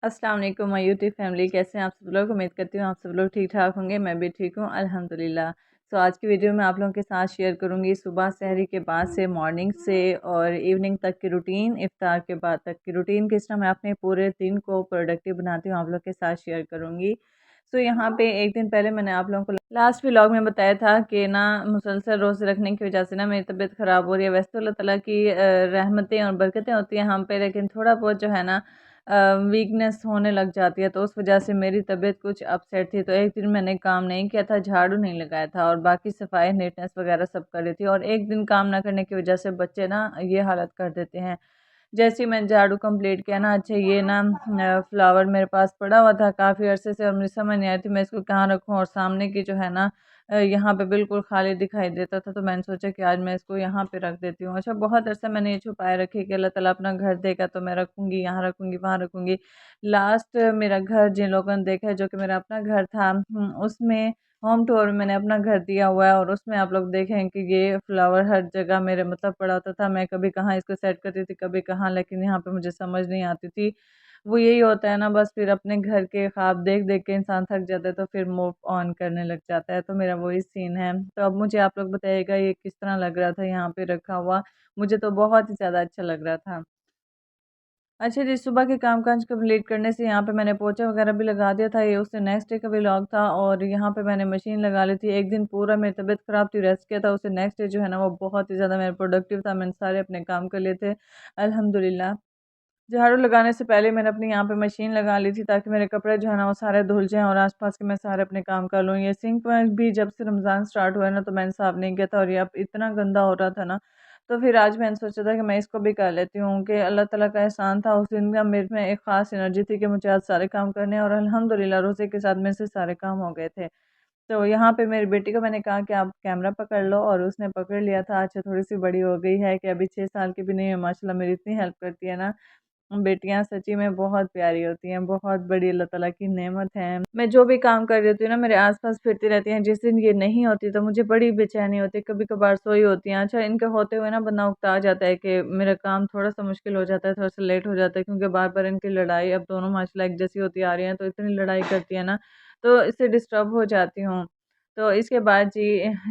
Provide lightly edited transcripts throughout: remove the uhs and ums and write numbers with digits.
अस्सलाम वालेकुम my YouTube family, कैसे हैं आप सब लोग। उम्मीद करती हूँ आप सब लोग ठीक ठाक होंगे। मैं भी ठीक हूँ अल्हम्दुलिल्लाह। आज की वीडियो में आप लोगों के साथ शेयर करूँगी सुबह सहरी के बाद से मॉर्निंग से और इवनिंग तक की रूटीन, इफ्तार के बाद तक की रूटीन, किस तरह मैं अपने पूरे दिन को प्रोडक्टिव बनाती हूँ आप लोग के साथ शेयर करूँगी। यहाँ पे एक दिन पहले मैंने आप लोगों को लास्ट व्लॉग में बताया था कि ना मुसलसल रोज़े रखने की वजह से ना मेरी तबीयत ख़राब हो रही है। वैसे तो अल्लाह ताला की रहमतें और बरकतें होती हैं हम पे, लेकिन थोड़ा बहुत जो है ना वीकनेस होने लग जाती है, तो उस वजह से मेरी तबीयत कुछ अपसेट थी। तो एक दिन मैंने काम नहीं किया था, झाड़ू नहीं लगाया था और बाकी सफाई नीटनेस वगैरह सब कर रही थी। और एक दिन काम ना करने की वजह से बच्चे ना ये हालत कर देते हैं। जैसे ही मैंने झाड़ू कंप्लीट किया ना, अच्छा ये ना फ्लावर मेरे पास पड़ा हुआ था काफ़ी अरसे से और मुझे समझ नहीं आ रही थी मैं इसको कहाँ रखूँ। और सामने की जो है ना यहाँ पे बिल्कुल खाली दिखाई देता था, तो मैंने सोचा कि आज मैं इसको यहाँ पे रख देती हूँ। अच्छा बहुत अरसा मैंने ये छुपाए रखे कि अल्लाह ताला अपना घर देगा तो मैं रखूँगी, यहाँ रखूँगी, वहाँ रखूँगी। लास्ट मेरा घर जिन लोगों ने देखा है, जो कि मेरा अपना घर था, उसमें होम टूर में मैंने अपना घर दिया हुआ है और उसमें आप लोग देखें कि ये फ्लावर हर जगह मेरे मतलब पड़ा होता था। मैं कभी कहाँ इसको सेट करती थी, कभी कहाँ, लेकिन यहाँ पे मुझे समझ नहीं आती थी। वो यही होता है ना, बस फिर अपने घर के ख्वाब देख देख के इंसान थक जाता है तो फिर मूव ऑन करने लग जाता है। तो मेरा वही सीन है। तो अब मुझे आप लोग बताइएगा ये किस तरह लग रहा था यहाँ पे रखा हुआ। मुझे तो बहुत ही ज़्यादा अच्छा लग रहा था। अच्छा जी, सुबह के काम-काज कंप्लीट करने से यहाँ पे मैंने पोछा वगैरह भी लगा दिया था। ये उससे नेक्स्ट डे का व्लॉग था और यहाँ पे मैंने मशीन लगा ली थी। एक दिन पूरा मेरी तबीयत ख़राब थी, रेस्ट किया था। उससे नेक्स्ट डे जो है ना वो बहुत ही ज़्यादा मेरा प्रोडक्टिव था। मैंने सारे अपने काम कर लिए थे अल्हम्दुलिल्लाह। झाड़ू लगाने से पहले मैंने अपनी यहाँ पे मशीन लगा ली थी ताकि मेरे कपड़े जो है ना वो सारे धुल जाएँ और आस-पास के मैं सारे अपने काम कर लूँ। ये सिंक में भी जब से रमज़ान स्टार्ट हुआ है ना तो मैंने साफ़ नहीं किया था और ये अब इतना गंदा हो रहा था ना, तो फिर आज मैंने सोचा था कि मैं इसको भी कर लेती हूँ कि अल्लाह ताला का एहसान था उस दिन का। मेरे में एक ख़ास एनर्जी थी कि मुझे आज सारे काम करने हैं और अल्हम्दुलिल्लाह रोज़े के साथ मेरे से सारे काम हो गए थे। तो यहाँ पे मेरी बेटी को मैंने कहा कि आप कैमरा पकड़ लो और उसने पकड़ लिया था। अच्छा थोड़ी-सी बड़ी हो गई है कि अभी 6 साल की भी नहीं है, माशाल्लाह मेरी इतनी हेल्प करती है ना। बेटियाँ सच्ची में बहुत प्यारी होती हैं, बहुत बड़ी अल्लाह ताला की नेमत है। मैं जो भी काम कर रही होती हूँ ना, मेरे आस-पास फिरती रहती हैं। जिस दिन ये नहीं होती तो मुझे बड़ी बेचैनी होती है, कभी-कभार सोई होती हैं। अच्छा इनके होते हुए ना बंदा उकता जाता है कि मेरा काम थोड़ा-सा मुश्किल हो जाता है, थोड़ा-सा लेट हो जाता है, क्योंकि बार-बार इनकी लड़ाई, अब दोनों माशाल्लाह एक जैसी होती आ रही हैं, तो इतनी लड़ाई करती हैं ना, तो इससे डिस्टर्ब हो जाती हूँ। तो इसके बाद जी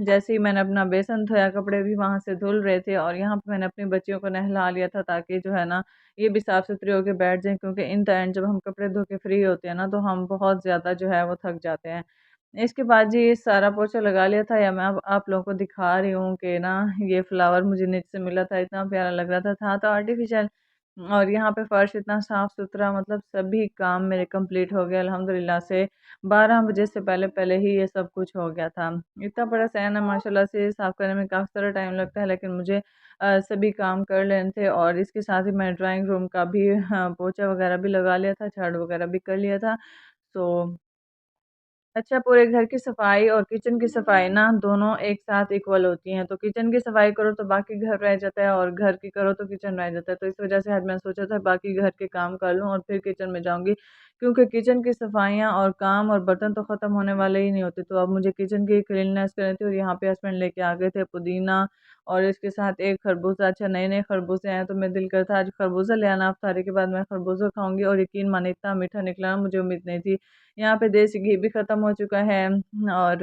जैसे ही मैंने अपना बेसन धोया, कपड़े भी वहाँ से धुल रहे थे और यहाँ पे मैंने अपनी बच्चियों को नहला लिया था ताकि जो है ना ये भी साफ-सुथरे होके बैठ जाएँ, क्योंकि इन द एंड जब हम कपड़े धो के फ्री होते हैं ना, तो हम बहुत ज़्यादा जो है वो थक जाते हैं। इसके बाद जी ये सारा पोछा लगा लिया था, या मैं अब आप लोगों को दिखा रही हूँ कि ना ये फ्लावर मुझे नीचे से मिला था, इतना प्यारा लग रहा था तो आर्टिफ़िशियल। और यहाँ पे फ़र्श इतना साफ-सुथरा, मतलब सभी काम मेरे कंप्लीट हो गए अल्हम्दुलिल्लाह से। 12 बजे से पहले-पहले ही ये सब कुछ हो गया था। इतना बड़ा सहन है माशाल्लाह से, साफ़ करने में काफ़ी सारा टाइम लगता है, लेकिन मुझे सभी काम कर लेने थे। और इसके साथ ही मैंने ड्राइंग रूम का भी पोछा वगैरह भी लगा लिया था, झाड़ू वगैरह भी कर लिया था। तो अच्छा, पूरे घर की सफाई और किचन की सफाई ना दोनों एक साथ इक्वल होती हैं। तो किचन की सफाई करो तो बाकी घर रह जाता है और घर की करो तो किचन रह जाता है। तो इस वज़ह से आज मैंने सोचा था बाकी घर के काम कर लूँ और फिर किचन में जाऊँगी। क्योंकि किचन की सफाइयाँ और काम और बर्तन तो ख़त्म होने वाले ही नहीं होते। तो अब मुझे किचन की क्लीननेस करनी थी और यहाँ पे हस्बैंड लेके आ गए थे पुदीना और इसके साथ एक खरबूजा। अच्छा नए-नए खरबूजे आए तो मेरा दिल करता है आज खरबूजा ले आना, इफ्तारी के बाद मैं खरबूजा खाऊँगी। और यकीन मानिए इतना मीठा निकला ना, मुझे उम्मीद नहीं थी। यहाँ पे देसी घी भी ख़त्म हो चुका है और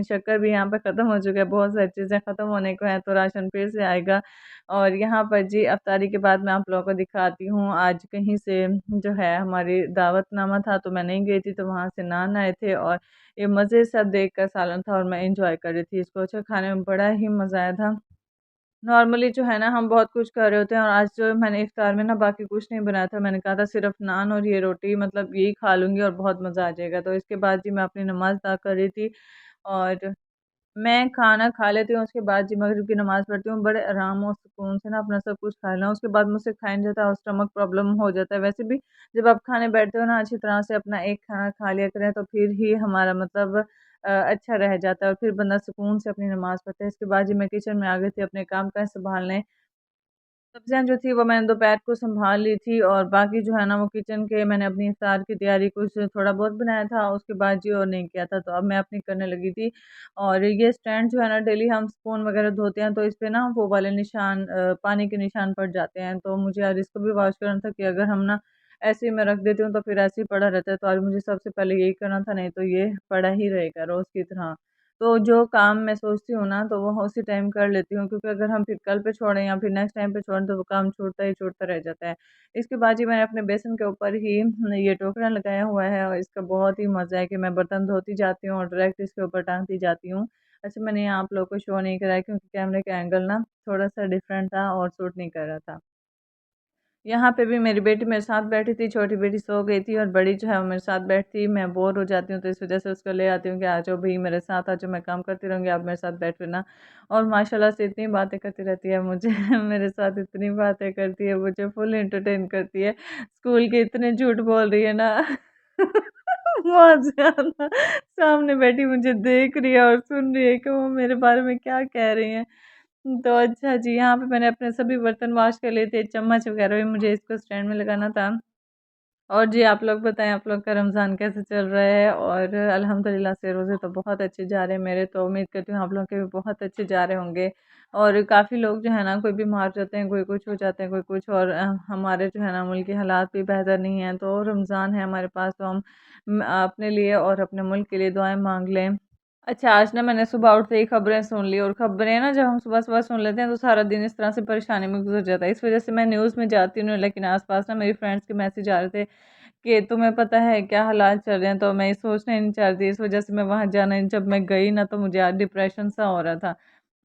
शक्कर भी यहाँ पे ख़त्म हो चुका है। बहुत सारी चीज़ें ख़त्म होने को हैं, तो राशन फिर से आएगा। और यहाँ पर जी इफ्तारी के बाद मैं आप लोगों को दिखाती हूँ, आज कहीं से जो है हमारी दावतनामा था तो मैं नहीं गई थी, तो वहाँ से नान आए थे और ये मज़े से सब देखकर सालन था और मैं एंजॉय कर रही थी इसको। अच्छा खाने में बड़ा ही मज़ा आया था। नॉर्मली जो है ना हम बहुत कुछ कर रहे होते हैं और आज जो मैंने इफ्तार में ना बाकी कुछ नहीं बनाया था। मैंने कहा था सिर्फ़ नान और ये रोटी, मतलब यही खा लूँगी और बहुत मज़ा आ जाएगा। तो इसके बाद जी मैं अपनी नमाज़ अदा कर रही थी और मैं खाना खा लेती हूँ, उसके बाद जी मगरिब की नमाज़ पढ़ती हूँ। बड़े आराम और सुकून से ना अपना सब कुछ खा लेना, उसके बाद मुझसे खाया नहीं जाता और स्टमक प्रॉब्लम हो जाता है। वैसे भी जब आप खाने बैठते हो ना, अच्छी तरह से अपना एक खाना खा लिया करें तो फिर ही हमारा मतलब अच्छा रह जाता है और फिर बंदा सुकून से अपनी नमाज़ पढ़ता है। इसके बाद जी मैं किचन में आ गई थी अपने काम-काज सँभालने। सब्जियाँ जो थी वो मैंने दोपहर को सँभाल ली थी और बाकी जो है ना वो किचन के मैंने अपनी इफ्तार की तैयारी कुछ थोड़ा बहुत बनाया था, उसके बाद जी और नहीं किया था, तो अब मैं अपनी करने लगी थी। और ये स्टैंड जो है ना, डेली हम स्पून वग़ैरह धोते हैं तो इस पे ना वो वाले निशान पानी के निशान पड़ जाते हैं, तो मुझे आज इसको भी वॉश करना था कि अगर हम ना ऐसे ही मैं रख देती हूँ तो फिर ऐसे ही पड़ा रहता है। तो आज मुझे सबसे पहले यही करना था, नहीं तो ये पड़ा ही रहेगा रोज़ की तरह। तो जो काम मैं सोचती हूँ ना, तो वो उसी टाइम कर लेती हूँ, क्योंकि अगर हम फिर कल पे छोड़ें या फिर नेक्स्ट टाइम पे छोड़ें तो वो काम छूटता ही छूटता रह जाता है। इसके बाद ही मैंने अपने बेसन के ऊपर ही ये टोकरा लगाया हुआ है, और इसका बहुत ही मज़ा है कि मैं बर्तन धोती जाती हूँ और डायरेक्ट इसके ऊपर टांगती जाती हूँ। अच्छा, मैंने यहाँ आप लोगों को शो नहीं कराया क्योंकि कैमरे का एंगल ना थोड़ा-सा डिफरेंट था और सूट नहीं कर रहा था। यहाँ पे भी मेरी बेटी मेरे साथ बैठी थी, छोटी बेटी सो गई थी और बड़ी जो है वो मेरे साथ बैठती। मैं बोर हो जाती हूँ तो इस वज़ह से उसको ले आती हूँ कि आ जाओ भई मेरे साथ आ जाओ, मैं काम करती रहूँगी, आप मेरे साथ बैठ लेना। और माशाल्लाह से इतनी बातें करती रहती है मुझे मेरे साथ इतनी बातें करती है, मुझे फुल एंटरटेन करती है। स्कूल के इतने झूठ बोल रही है ना बहुत ज़्यादा। सामने बैठी मुझे देख रही है और सुन रही है कि वो मेरे बारे में क्या कह रही हैं। तो अच्छा जी, यहाँ पे मैंने अपने सभी बर्तन वॉश कर लिए थे, चम्मच वगैरह भी मुझे इसको स्टैंड में लगाना था। और जी आप लोग बताएँ, आप लोग का रमज़ान कैसे चल रहा है? और अल्हम्दुलिल्लाह से रोज़े तो बहुत अच्छे जा रहे हैं मेरे, तो उम्मीद करती हूँ आप लोगों के भी बहुत अच्छे जा रहे होंगे। और काफ़ी लोग जो है ना, कोई बीमार हो जाते हैं, कोई कुछ हो जाते हैं, कोई कुछ, और हमारे जो है ना मुल्क के हालात भी बेहतर नहीं हैं, तो रमज़ान है हमारे पास, तो हम अपने लिए और अपने मुल्क के लिए दुआएँ माँग लें। अच्छा, आज ना मैंने सुबह उठते ही खबरें सुन ली, और खबरें ना जब हम सुबह-सुबह सुन लेते हैं तो सारा दिन इस तरह से परेशानी में गुज़र जाता है। इस वज़ह से मैं न्यूज़ में जाती नहीं हूँ, लेकिन आस-पास ना मेरी फ्रेंड्स के मैसेज आ रहे थे कि तुम्हें पता है क्या हालात चल रहे हैं, तो मैं ये सोचना ही नहीं चाहती। इस वज़ह से मैं वहाँ जाना ही, जब मैं गई ना तो मुझे आज डिप्रेशन सा हो रहा था।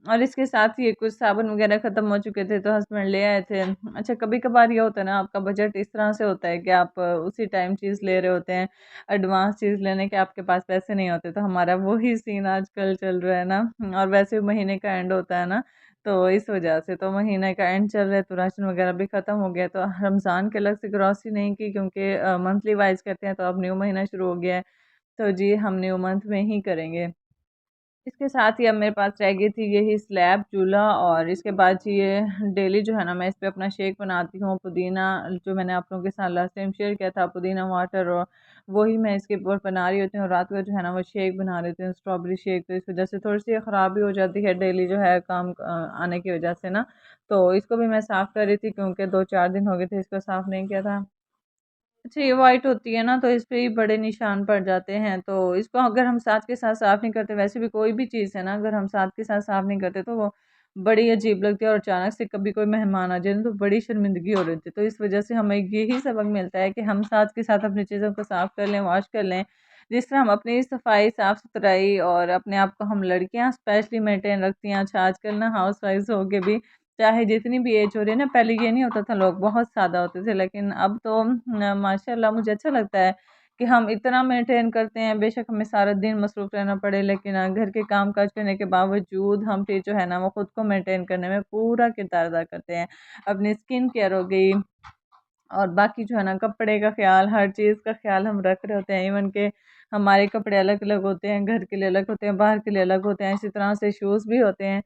और इसके साथ ही कुछ साबुन वग़ैरह ख़त्म हो चुके थे तो हस्बैंड ले आए थे। अच्छा, कभी-कभार ये होता है ना, आपका बजट इस तरह से होता है कि आप उसी टाइम चीज़ ले रहे होते हैं, एडवांस चीज़ लेने के आपके पास पैसे नहीं होते, तो हमारा वही सीन आजकल चल रहा है ना। और वैसे भी महीने का एंड होता है ना, तो इस वजह से, तो महीने का एंड चल रहा है तो राशन वग़ैरह भी ख़त्म हो गया, तो रमज़ान के अलग से ग्रॉसरी नहीं की, क्योंकि मंथली वाइज़ करते हैं, तो अब न्यू महीना शुरू हो गया है, तो जी हम न्यू मंथ में ही करेंगे। इसके साथ ही अब मेरे पास रह गई थी यही स्लैब चूल्हा, और इसके बाद ये डेली जो है ना मैं इस पे अपना शेक बनाती हूँ। पुदीना, जो मैंने आप लोगों के साथ लास्ट टाइम शेयर किया था, पुदीना वाटर, और वही मैं इसके ऊपर बना रही होती हूँ। रात को जो है ना वो शेक बना लेती हूँ, स्ट्रॉबेरी शेक। तो इस वजह से थोड़ी सी ख़राब भी हो जाती है डेली जो है काम आने की वजह से ना। तो इसको भी मैं साफ़ कर रही थी, क्योंकि 2-4 दिन हो गए थे इसको साफ़ नहीं किया था। अच्छा, ये व्हाइट होती है ना, तो इस पे ही बड़े निशान पड़ जाते हैं, तो इसको अगर हम साथ के साथ साफ़ नहीं करते, वैसे भी कोई भी चीज़ है ना, अगर हम साथ के साथ साफ़ नहीं करते तो वो बड़ी अजीब लगती है, और अचानक से कभी कोई मेहमान आ जाए ना, तो बड़ी शर्मिंदगी हो रही थी। तो इस वजह से हमें यही सबक मिलता है कि हम साथ के साथ अपनी चीज़ों को साफ़ कर लें, वॉश कर लें। जिस तरह हम अपनी सफाई, साफ़-सुथराई और अपने आप को हम लड़कियाँ स्पेशली मेंटेन रखती हैं। अच्छा, आजकल ना हाउसवाइफ़्स हो के भी, चाहे जितनी भी एज हो रही है ना, पहले ये नहीं होता था, लोग बहुत सादा होते थे, लेकिन अब तो माशाल्लाह मुझे अच्छा लगता है कि हम इतना मेंटेन करते हैं। बेशक हमें सारा दिन मसरूफ़ रहना पड़े, लेकिन घर के काम काज करने के बावजूद हम फिर जो है ना वो खुद को मेंटेन करने में पूरा किरदार अदा करते हैं। अपनी स्किन केयर हो गई, और बाकी जो है ना कपड़े का ख्याल, हर चीज़ का ख्याल हम रख रहे होते हैं। इवन के हमारे कपड़े अलग अलग होते हैं, घर के लिए अलग होते हैं, बाहर के लिए अलग होते हैं, इसी तरह से शूज़ भी होते हैं।